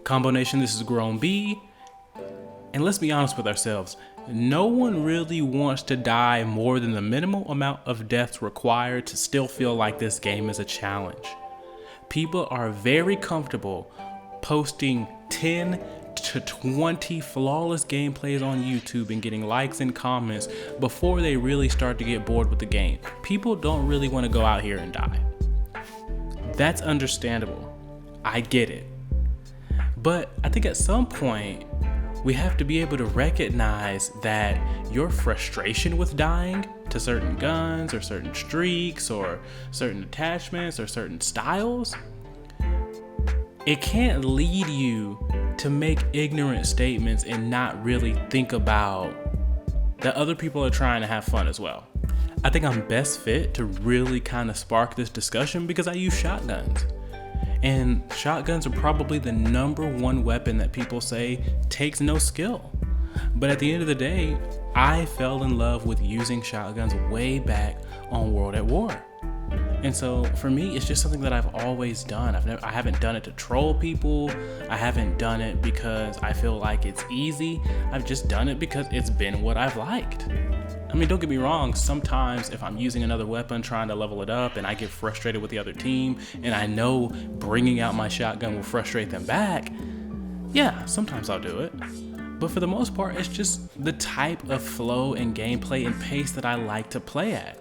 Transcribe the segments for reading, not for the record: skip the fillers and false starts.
Combo Nation, this is Grown B. And let's be honest with ourselves. No one really wants to die more than the minimal amount of deaths required to still feel like this game is a challenge. People are very comfortable posting 10 to 20 flawless gameplays on YouTube and getting likes and comments before they really start to get bored with the game. People don't really want to go out here and die. That's understandable. I get it. But I think at some point, we have to be able to recognize that your frustration with dying to certain guns or certain streaks or certain attachments or certain styles, it can't lead you to make ignorant statements and not really think about that other people are trying to have fun as well. I think I'm best fit to really kind of spark this discussion because I use shotguns. And shotguns are probably the number one weapon that people say takes no skill. But at the end of the day, I fell in love with using shotguns way back on World at War. And so for me, it's just something that I've always done. I haven't done it to troll people. I haven't done it because I feel like it's easy. I've just done it because it's been what I've liked. I mean, don't get me wrong, sometimes if I'm using another weapon, trying to level it up, and I get frustrated with the other team, and I know bringing out my shotgun will frustrate them back, yeah, sometimes I'll do it. But for the most part, it's just the type of flow and gameplay and pace that I like to play at.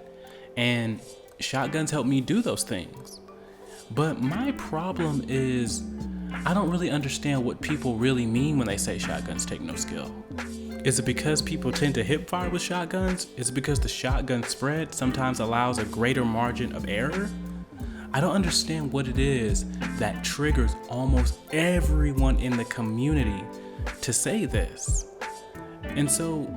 And shotguns help me do those things. But my problem is, I don't really understand what people really mean when they say shotguns take no skill. Is it because people tend to hip fire with shotguns? Is it because the shotgun spread sometimes allows a greater margin of error? I don't understand what it is that triggers almost everyone in the community to say this. And so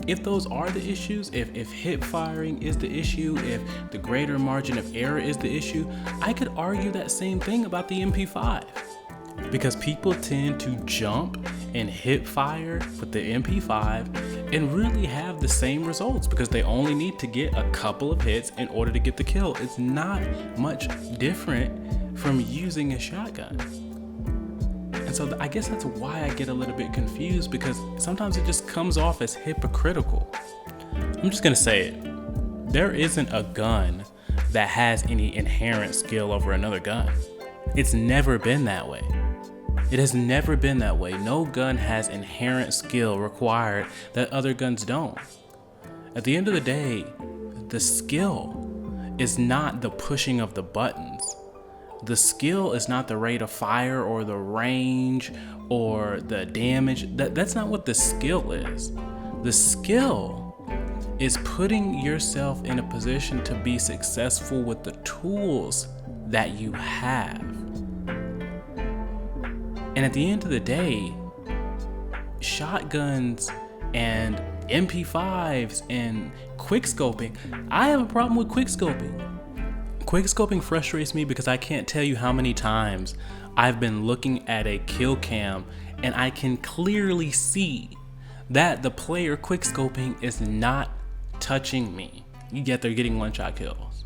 if those are the issues, if hip firing is the issue, if the greater margin of error is the issue, I could argue that same thing about the MP5. Because people tend to jump and hip fire with the MP5 and really have the same results because they only need to get a couple of hits in order to get the kill. It's not much different from using a shotgun. And so I guess that's why I get a little bit confused, because sometimes it just comes off as hypocritical. I'm just gonna say it. There isn't a gun that has any inherent skill over another gun. It's never been that way. It has never been that way. No gun has inherent skill required that other guns don't. At the end of the day, the skill is not the pushing of the buttons. The skill is not the rate of fire or the range or the damage. That's not what the skill is. The skill is putting yourself in a position to be successful with the tools that you have. And at the end of the day, shotguns and MP5s and quickscoping, I have a problem with quickscoping. Quickscoping frustrates me because I can't tell you how many times I've been looking at a kill cam and I can clearly see that the player quickscoping is not touching me, yet they're getting one-shot kills.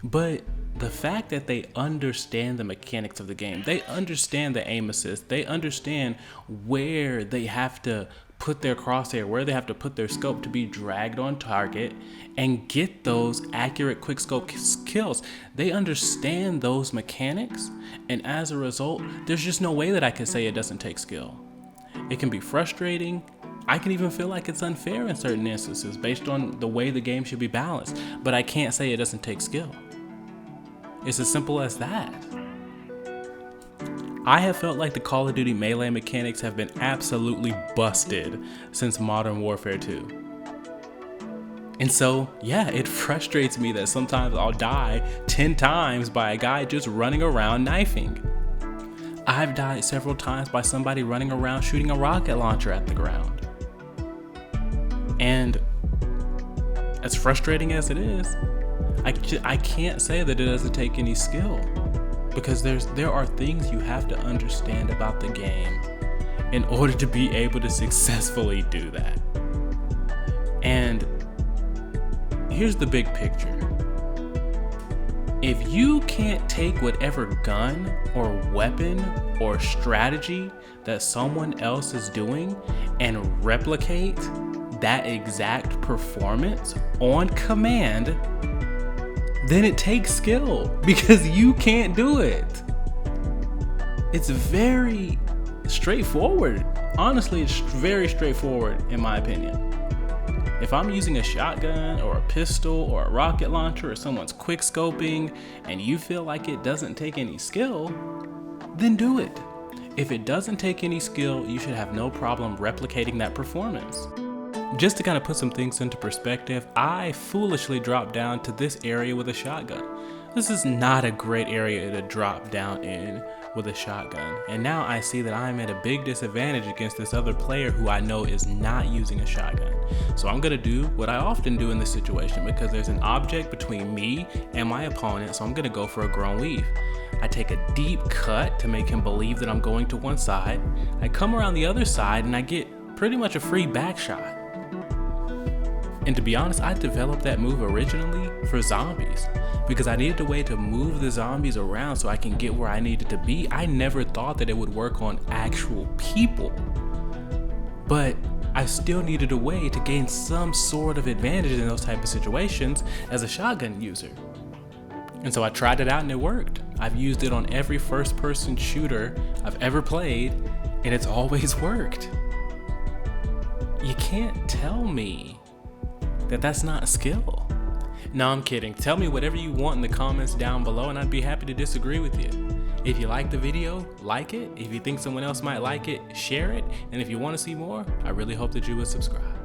But the fact that they understand the mechanics of the game, they understand the aim assist, they understand where they have to put their crosshair, where they have to put their scope to be dragged on target and get those accurate quickscope kills. They understand those mechanics, and as a result, there's just no way that I can say it doesn't take skill. It can be frustrating. I can even feel like it's unfair in certain instances based on the way the game should be balanced, but I can't say it doesn't take skill. It's as simple as that. I have felt like the Call of Duty melee mechanics have been absolutely busted since Modern Warfare 2. And so, yeah, it frustrates me that sometimes I'll die 10 times by a guy just running around knifing. I've died several times by somebody running around shooting a rocket launcher at the ground. And as frustrating as it is, I can't say that it doesn't take any skill, because there are things you have to understand about the game in order to be able to successfully do that. And here's the big picture. If you can't take whatever gun or weapon or strategy that someone else is doing and replicate that exact performance on command, then it takes skill because you can't do it. It's very straightforward. Honestly, it's very straightforward in my opinion. If I'm using a shotgun or a pistol or a rocket launcher or someone's quick scoping and you feel like it doesn't take any skill, then do it. If it doesn't take any skill, you should have no problem replicating that performance. Just to kind of put some things into perspective, I foolishly dropped down to this area with a shotgun. This is not a great area to drop down in with a shotgun. And now I see that I'm at a big disadvantage against this other player who I know is not using a shotgun. So I'm gonna do what I often do in this situation because there's an object between me and my opponent, so I'm gonna go for a grown weave. I take a deep cut to make him believe that I'm going to one side. I come around the other side and I get pretty much a free back shot. And to be honest, I developed that move originally for zombies because I needed a way to move the zombies around so I can get where I needed to be. I never thought that it would work on actual people, but I still needed a way to gain some sort of advantage in those type of situations as a shotgun user. And so I tried it out and it worked. I've used it on every first-person shooter I've ever played, and it's always worked. You can't tell me that that's not a skill. No, I'm kidding. Tell me whatever you want in the comments down below and I'd be happy to disagree with you. If you like the video, like it. If you think someone else might like it, share it. And if you want to see more, I really hope that you would subscribe.